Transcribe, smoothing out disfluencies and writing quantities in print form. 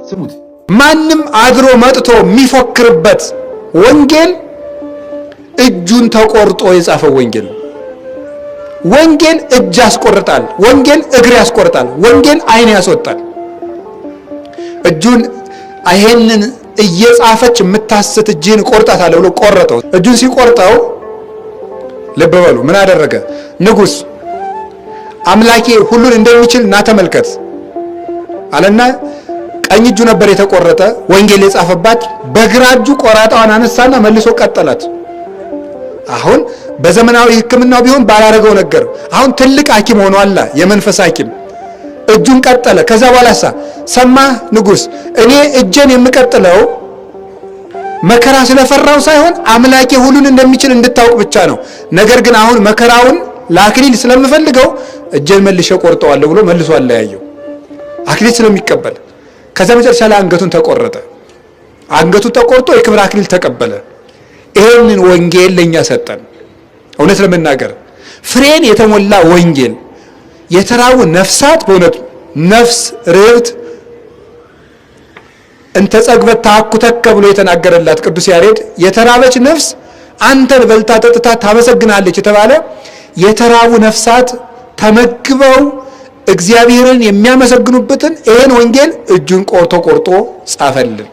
ስሙት። ማንም አድሮ መጥቶ የሚፎክርበት ወንጌል እጁን ተቆርጦ የጻፈው ወንጌል ነው። ወንጌል እጅ ያስቆርጣል። ወንጌል እግር ያስቆርጣል። ወንጌል ዓይን ያስወጣል። እጁን ይሄንን እየጻፈች የምታስት እጅን ቆርጣታለሁ ብሎ ቆረጠው። እጁን ሲቆርጠው ልብ በሉ ምን አደረገ? ንጉሥ አምላኬ ሁሉን እንደሚችል እና ተመልከት አለና ቀኝ እጁ ነበር የተቆረጠ ወንጌል የጻፈባት። በግራ እጁ ቆራጣዋን አነሳና መልሶ ቀጠላት። አሁን በዘመናዊ ሕክምናው ቢሆን ባላረገው ነገር አሁን ትልቅ ሐኪም ሆኗል፣ የመንፈስ ሐኪም። እጁን ቀጠለ። ከዛ በኋላ ሰማህ ንጉሥ፣ እኔ እጄን የምቀጥለው መከራ ስለፈራው ሳይሆን አምላኬ ሁሉን እንደሚችል እንድታውቅ ብቻ ነው። ነገር ግን አሁን መከራውን ለአክሊል ስለምፈልገው እጄን መልሼ ቆርጠዋለሁ ብሎ መልሶ አለያየው፣ አክሊል ስለሚቀበል። ከዛ መጨረሻ ላይ አንገቱን ተቆረጠ። አንገቱ ተቆርጦ የክብር አክሊል ተቀበለ። ይሄንን ወንጌል ለኛ ሰጠን። እውነት ለመናገር ፍሬን የተሞላ ወንጌል የተራቡ ነፍሳት በእውነት ነፍስ ርብት እንተ ጸግበት ታኩተከ ብሎ የተናገረላት ቅዱስ ያሬድ የተራበች ነፍስ አንተን በልታ ጠጥታ ታመሰግናለች የተባለ የተራቡ ነፍሳት ተመግበው እግዚአብሔርን የሚያመሰግኑበትን ይሄን ወንጌል እጁን ቆርጦ ጻፈልን።